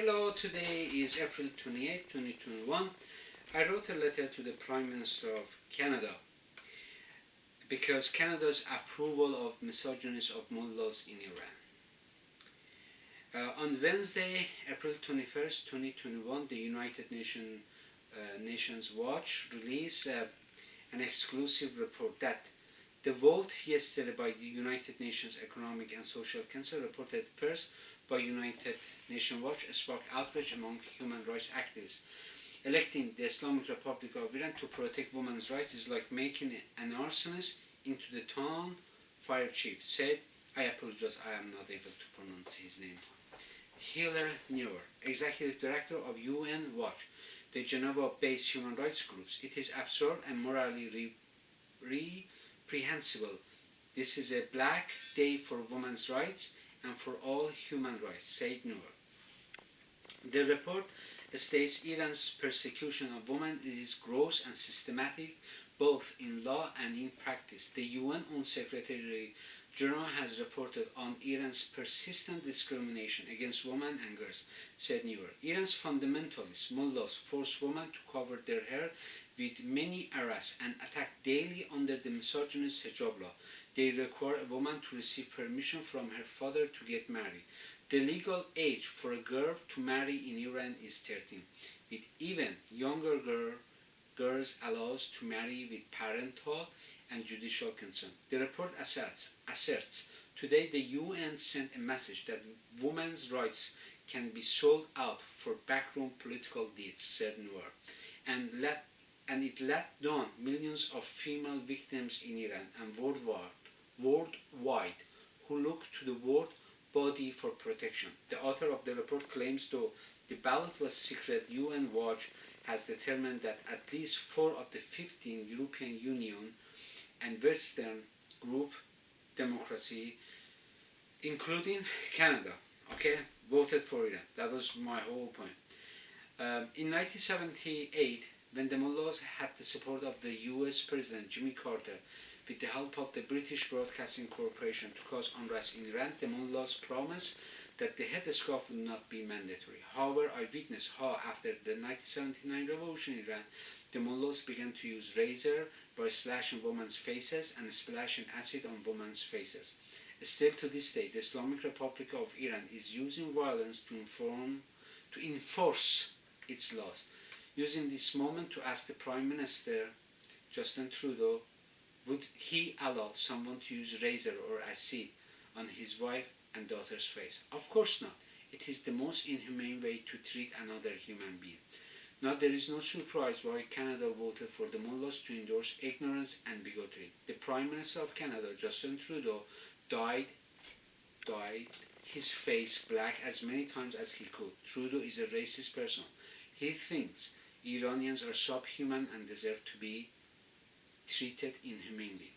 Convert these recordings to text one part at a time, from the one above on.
Hello, today is April 28, 2021. I wrote a letter to the Prime Minister of Canada because Canada's approval of Misogynistic of Mullahs in Iran. On Wednesday, April 21st, 2021, the United Nations Watch released an exclusive report that the vote yesterday by the United Nations Economic and Social Council, reported first by United Nations Watch, sparked outrage among human rights activists. Electing the Islamic Republic of Iran to protect women's rights is like making an arsonist into the town fire chief, said, I apologize, I am not able to pronounce his name. Hillel Neuer, Executive Director of UN Watch, the Geneva-based human rights groups. It is absurd and morally reprehensible. This is a black day for women's rights and for all human rights, said Neuer. The report states Iran's persecution of women is gross and systematic, both in law and in practice. The UN Secretary General has reported on Iran's persistent discrimination against women and girls, said Neuer. Iran's fundamentalist mullahs force women to cover their hair with many arrests and attack daily under the misogynist hijab law. They require a woman to receive permission from her father to get married. The legal age for a girl to marry in Iran is 13, with even younger girls allowed to marry with parental and judicial consent. The report asserts today the UN sent a message that women's rights can be sold out for backroom political deeds, said Neuer, and it let down millions of female victims in Iran and worldwide who look to the world body for protection. The author of the report claims, though the ballot was secret, UN Watch has determined that at least 4 of the 15 European Union and Western group democracy, including Canada, voted for Iran. That was my whole point. In 1978, when the mullahs had the support of the US President Jimmy Carter, with the help of the British Broadcasting Corporation to cause unrest in Iran, the mullahs promised that the headscarf would not be mandatory. However, I witnessed how after the 1979 revolution in Iran, the mullahs began to use razor by slashing women's faces and splashing acid on women's faces. Still to this day, the Islamic Republic of Iran is using violence to enforce its laws. Using this moment to ask the Prime Minister, Justin Trudeau, would he allow someone to use razor or acid on his wife and daughter's face? Of course not. It is the most inhumane way to treat another human being. Now there is no surprise why Canada voted for the mullahs to endorse ignorance and bigotry. The Prime Minister of Canada, Justin Trudeau, dyed his face black as many times as he could. Trudeau is a racist person. He thinks Iranians are subhuman and deserve to be treated inhumanely.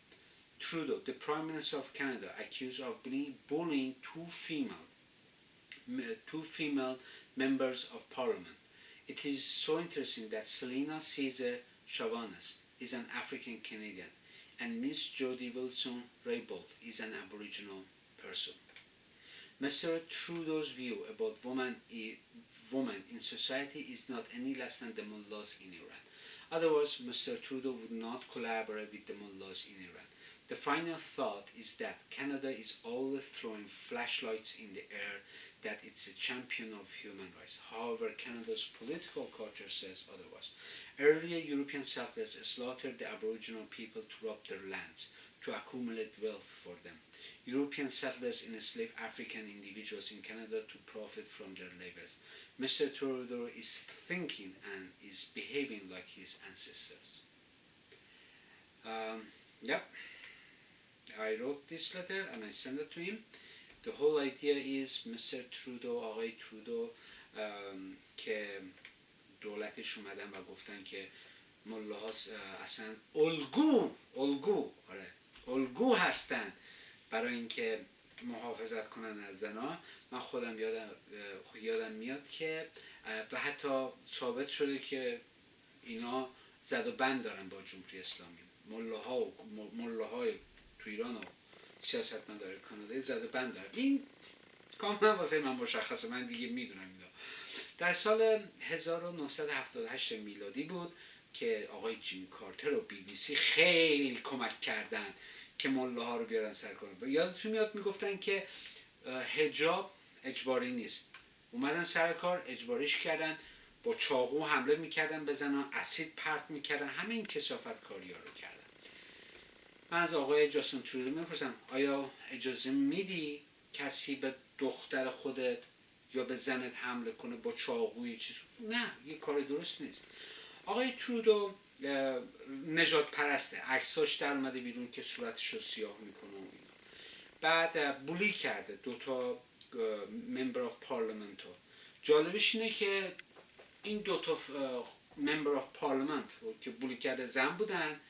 Trudeau, the Prime Minister of Canada, accused of bullying two female members of Parliament. It is so interesting that Selena Caesar Chavanes is an African Canadian and Miss Jody Wilson-Raybould is an Aboriginal person. Mr. Trudeau's view about women in society is not any less than the mullahs in Iran. Otherwise, Mr. Trudeau would not collaborate with the mullahs in Iran. The final thought is that Canada is always throwing flashlights in the air that it's a champion of human rights. However, Canada's political culture says otherwise. Earlier European settlers slaughtered the Aboriginal people to rob their lands, to accumulate wealth for them. European settlers enslaved African individuals in Canada to profit from their labors. Mr. Trudeau is thinking and is behaving like his ancestors. I wrote this letter and I sent it to him. The whole idea is Mr. Trudeau, آقای ترودو که دولتش اومدن و گفتن که ملاها اصلا الگو هستن برای اینکه محافظت کنن از زنا. من خودم یادم میاد که و حتی ثابت شده که اینا زد و بند دارن با جمهوری اسلامی. ملاهای تو ایران و سیاستمدار کانادایی زد و بند دارن. این کاملا واسه من مشخصه، من دیگه میدونم اینا. در سال 1978 میلادی بود که آقای جیم کارتر و BBC خیلی کمک کردن که ملاها رو بیارن سر کار. یادتون میاد میگفتن که حجاب اجباری نیست، اومدن سر کار اجباریش کردن، با چاقو حمله میکردن به زنان، اسید پرت میکردن، همه این کثافت کاری ها رو کردن. من از آقای جاستین ترودو میپرسم آیا اجازه میدی کسی به دختر خودت یا به زنت حمله کنه با چاقوی چیز؟ نه، یه کار درست نیست. آقای ترودو نجات پرسته، عکساش در اومده بیرون که صورتش رو سیاه میکنه و اینا. بعد بولی کرده دوتا ممبر آف پارلمنت رو. جالبش اینه که این دوتا ممبر آف پارلمنت که بولی کرده زن بودن،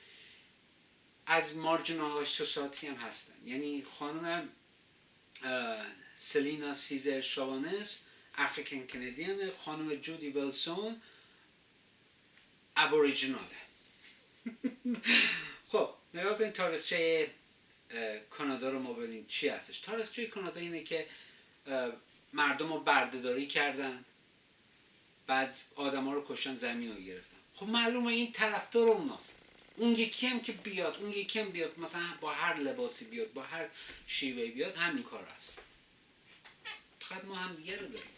از مارجینال سوسایتی هم هستن. یعنی خانم سلینا سیزر شاوانس افریکن کانادین، خانم جودی ویلسون ابوریجیناله. خب نگاه کنید تاریخچه کانادا رو ما ببینیم چی هستش. تاریخچه کانادا اینه که مردم رو بردهداری کردن، بعد آدم ها رو کشتن، زمین رو گرفتن. خب معلومه این طرفدار اوناست. اون یکی هم که بیاد، اون یکی هم بیاد مثلا با هر لباسی بیاد، با هر شیوهی بیاد، همین کار هست. فقط ما هم دیگه رو داریم.